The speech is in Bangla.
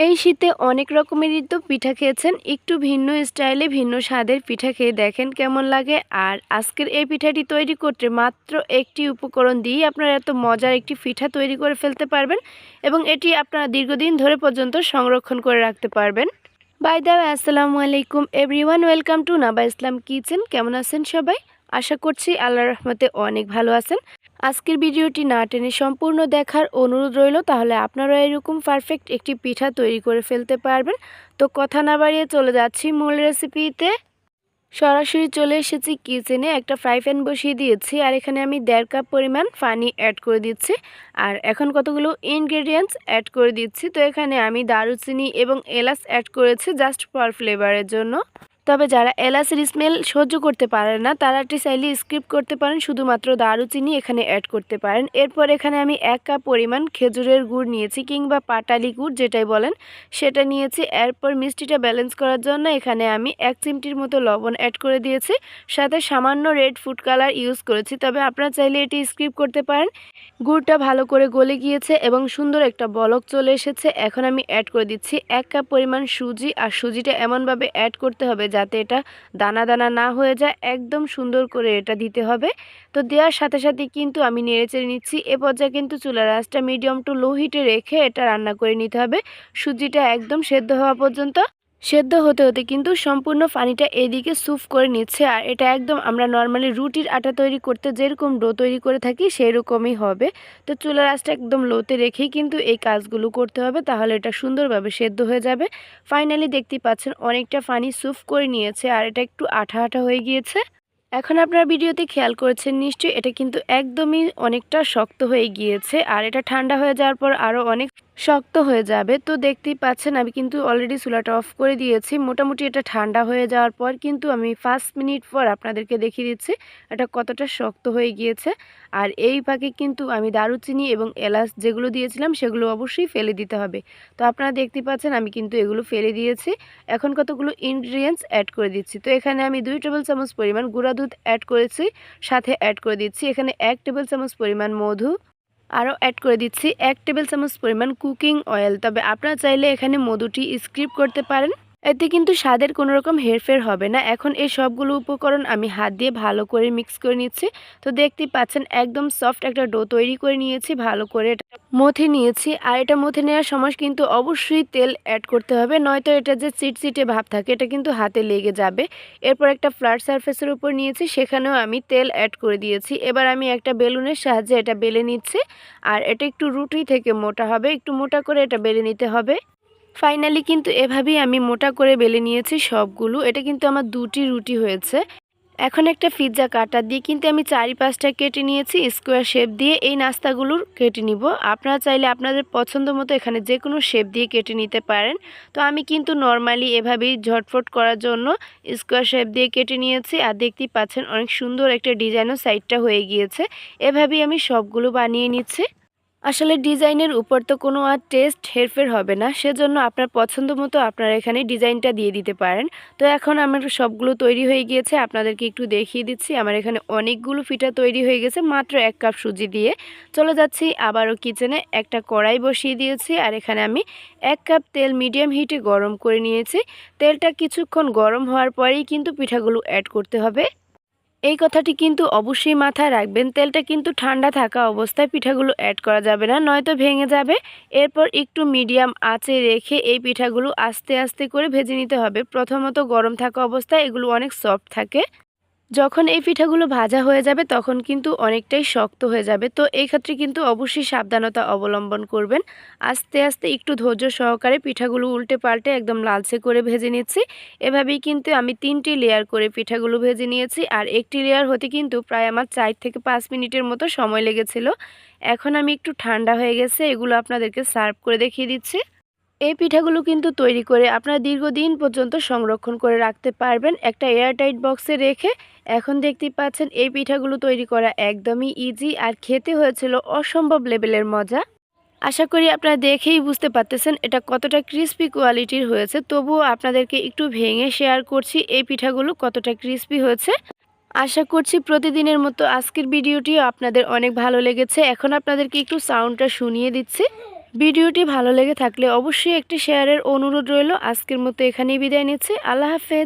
এই শীতে অনেক রকমেরই তো পিঠা খেয়েছেন। একটু ভিন্ন স্টাইলে ভিন্ন স্বাদের পিঠা খেয়ে দেখেন কেমন লাগে। আর আজকের এই পিঠাটি তৈরি করতে মাত্র একটি উপকরণ দিয়েই আপনারা এত মজার একটি পিঠা তৈরি করে ফেলতে পারবেন এবং এটি আপনারা দীর্ঘদিন ধরে পর্যন্ত সংরক্ষণ করে রাখতে পারবেন। বাই দ্য ওয়ে, আসসালামু আলাইকুম everyone, welcome to Naba Islam kitchen. কেমন আছেন সবাই? আশা করছি আল্লাহর রহমতে অনেক ভালো আছেন। আজকের ভিডিওটি না টেনে সম্পূর্ণ দেখার অনুরোধ রইল, তাহলে আপনারা এরকম পারফেক্ট একটি পিঠা তৈরি করে ফেলতে পারবেন। তো কথা না বাড়িয়ে চলে যাচ্ছি মূল রেসিপিতে। সরাসরি চলে এসেছি কিচেনে। একটা ফ্রাই প্যান বসিয়ে দিয়েছি আর এখানে আমি 1.5 কাপ পরিমাণ পানি অ্যাড করে দিচ্ছি। আর এখন কতগুলো ইনগ্রেডিয়েন্টস অ্যাড করে দিচ্ছি। তো এখানে আমি দারুচিনি এবং এলাচ অ্যাড করেছি জাস্ট ফর ফ্লেভারের জন্য। তবে যারা এলাচের স্মেল সহ্য করতে পারেন না তারা এটি চাইলে স্কিপ করতে পারেন, শুধুমাত্র দারুচিনি এখানে অ্যাড করতে পারেন। এরপর এখানে আমি 1 কাপ পরিমাণ খেজুরের গুড় নিয়েছি, কিংবা পাটালি গুড় যেটাই বলেন সেটা নিয়েছি। এরপর মিষ্টিটা ব্যালেন্স করার জন্য এখানে আমি 1 চিমটির মতো লবণ অ্যাড করে দিয়েছি, সাথে সামান্য রেড ফুড কালার ইউজ করেছি। তবে আপনারা চাইলে এটি স্কিপ করতে পারেন। গুড়টা ভালো করে গলে গিয়েছে এবং সুন্দর একটা বলক চলে এসেছে। এখন আমি অ্যাড করে দিচ্ছি 1 কাপ পরিমাণ সুজি। আর সুজিটা এমনভাবে অ্যাড করতে হবে যাতে এটা দানা দানা না হয়ে যায়, একদম সুন্দর করে এটা দিতে হবে। তো দেওয়ার সাথে সাথে কিন্তু আমি নেড়েচেড়ে নিচ্ছি। এ পর্যায়ে কিন্তু চুলার আঁচটা মিডিয়াম টু লো হিটে রেখে এটা রান্না করে নিতে হবে সুজিটা একদম সেদ্ধ হওয়া পর্যন্ত। সেদ্ধ হতে হতে কিন্তু সম্পূর্ণ পানিটা এদিকে সুপ করে নিচ্ছে। আর এটা একদম আমরা নর্মালি রুটির আটা তৈরি করতে যেরকম ডো তৈরি করে থাকি সেই রকমই হবে। তো চুলার আঁচটা একদম লোতে রেখেই কিন্তু এই কাজগুলো করতে হবে, তাহলে এটা সুন্দরভাবে সেদ্ধ হয়ে যাবে। ফাইনালি দেখতেই পাচ্ছেন অনেকটা পানি সুপ করে নিয়েছে আর এটা একটু আঠা আঠা হয়ে গিয়েছে। এখন আপনারা ভিডিওতে খেয়াল করেছেন নিশ্চয়ই, এটা কিন্তু একদমই অনেকটা শক্ত হয়ে গিয়েছে আর এটা ঠান্ডা হয়ে যাওয়ার পর আরও অনেক শক্ত হয়ে যাবে। তো দেখতেই পাচ্ছেন আমি কিন্তু অলরেডি চুলাটা অফ করে দিয়েছি। মোটামুটি এটা ঠান্ডা হয়ে যাওয়ার পর কিন্তু আমি 5 মিনিট পর আপনাদেরকে দেখিয়ে দিচ্ছি এটা কতটা শক্ত হয়ে গিয়েছে। আর এই ফাঁকে কিন্তু আমি দারুচিনি এবং এলাচ যেগুলো দিয়েছিলাম সেগুলো অবশ্যই ফেলে দিতে হবে। তো আপনারা দেখতে পাচ্ছেন আমি কিন্তু এগুলো ফেলে দিয়েছি। এখন কতগুলো ইনগ্রিডিয়েন্টস অ্যাড করে দিচ্ছি। তো এখানে আমি 2 টেবিল চামচ পরিমাণ গুঁড়া দুধ অ্যাড করেছি, সাথে অ্যাড করে দিচ্ছি এখানে 1 টেবিল চামচ পরিমাণ মধু। আরও অ্যাড করে দিচ্ছি 1 টেবিল চামচ পরিমাণ কুকিং অয়েল। তবে আপনারা চাইলে এখানে মধুটি স্কিপ করতে পারেন, এতে কিন্তু স্বাদের কোনো রকম হেরফের হবে না। এখন এই সবগুলো উপকরণ আমি হাত দিয়ে ভালো করে মিক্স করে নিচ্ছি। তো দেখতেই পাচ্ছেন একদম সফট একটা ডো তৈরি করে নিয়েছি, ভালো করে এটা মথে নিয়েছি। আর এটা মথে নেওয়ার সময় কিন্তু অবশ্যই তেল অ্যাড করতে হবে, নয়তো এটা যে চিটচিটে ভাব থাকে এটা কিন্তু হাতে লেগে যাবে। এরপর একটা ফ্ল্যাট সারফেসের উপর নিয়েছি, সেখানেও আমি তেল অ্যাড করে দিয়েছি। এবার আমি একটা বেলুনের সাহায্যে এটা বেলে নিচ্ছি। আর এটা একটু রুটি থেকে মোটা হবে, একটু মোটা করে এটা বেলে নিতে হবে। ফাইনালি কিন্তু এভাবেই আমি মোটা করে বেলে নিয়েছি সবগুলো। এটা কিন্তু আমার 2টি রুটি হয়েছে। এখন একটা পিৎজা কাটার দিয়ে কিন্তু আমি 4-5টা কেটে নিয়েছি স্কোয়ার শেপ দিয়ে। এই নাস্তাগুলোর কেটে নিব। আপনারা চাইলে আপনাদের পছন্দ মতো এখানে যে কোনো শেপ দিয়ে কেটে নিতে পারেন। তো আমি কিন্তু নর্মালি এভাবেই ঝটফট করার জন্য স্কোয়ার শেপ দিয়ে কেটে নিয়েছি। আর দেখতেই পাচ্ছেন অনেক সুন্দর একটা ডিজাইনও সাইডটা হয়ে গিয়েছে। এভাবেই আমি সবগুলো বানিয়ে নিচ্ছি। আসলে ডিজাইনের উপর তো কোনো আর টেস্ট হেরফের হবে না, সেজন্য আপনার পছন্দ মতো আপনারা এখানে ডিজাইনটা দিয়ে দিতে পারেন। তো এখন আমার সবগুলো তৈরি হয়ে গিয়েছে, আপনাদেরকে একটু দেখিয়ে দিচ্ছি। আমার এখানে অনেকগুলো পিঠা তৈরি হয়ে গেছে মাত্র 1 কাপ সুজি দিয়ে। চলে যাচ্ছি আবারও কিচেনে। একটা কড়াই বসিয়ে দিয়েছি আর এখানে আমি 1 কাপ তেল মিডিয়াম হিটে গরম করে নিয়েছি। তেলটা কিছুক্ষণ গরম হওয়ার পরেই কিন্তু পিঠাগুলো অ্যাড করতে হবে। এই কথাটি কিন্তু অবশ্যই মাথায় রাখবেন, তেলটা কিন্তু ঠান্ডা থাকা অবস্থায় পিঠাগুলো অ্যাড করা যাবে না, নয়তো ভেঙে যাবে। এরপর একটু মিডিয়াম আঁচে রেখে এই পিঠাগুলো আস্তে আস্তে করে ভেজে নিতে হবে। প্রথমত গরম থাকা অবস্থায় এগুলো অনেক সফট থাকে, যখন এই পিঠাগুলো ভাজা হয়ে যাবে তখন কিন্তু অনেকটাই শক্ত হয়ে যাবে। তো এই ক্ষেত্রে কিন্তু অবশ্যই সাবধানতা অবলম্বন করবেন। আস্তে আস্তে একটু ধৈর্য সহকারে পিঠাগুলো উল্টে পাল্টে একদম লালচে করে ভেজে নিচ্ছি। এভাবেই কিন্তু আমি 3টি লেয়ার করে পিঠাগুলো ভেজে নিয়েছি। আর একটি লেয়ার হতে কিন্তু প্রায় আমার 4 থেকে 5 মিনিটের মতো সময় লেগেছিল। এখন আমি একটু ঠান্ডা হয়ে গেছে, এগুলো আপনাদেরকে সার্ভ করে দেখিয়ে দিচ্ছি। এই পিঠাগুলো কিন্তু তৈরি করে আপনারা দীর্ঘদিন পর্যন্ত সংরক্ষণ করে রাখতে পারবেন একটা এয়ারটাইট বক্সে রেখে। এখন দেখতেই পাচ্ছেন এই পিঠাগুলো তৈরি করা একদমই ইজি আর খেতে হয়েছিল অসম্ভব লেভেলের মজা। আশা করি আপনারা দেখেই বুঝতে পারতেছেন এটা কতটা ক্রিস্পি কোয়ালিটির হয়েছে। তবুও আপনাদেরকে একটু ভেঙে শেয়ার করছি এই পিঠাগুলো কতটা ক্রিস্পি হয়েছে। আশা করছি প্রতিদিনের মতো আজকের ভিডিওটিও আপনাদের অনেক ভালো লেগেছে। এখন আপনাদেরকে একটু সাউন্ডটা শুনিয়ে দিচ্ছি। ভিডিওটি ভালো লেগে থাকলে অবশ্যই একটি শেয়ারের অনুরোধ রইল। আজকের মতো এখানেই বিদায় নিচ্ছি। আল্লাহ হাফেজ।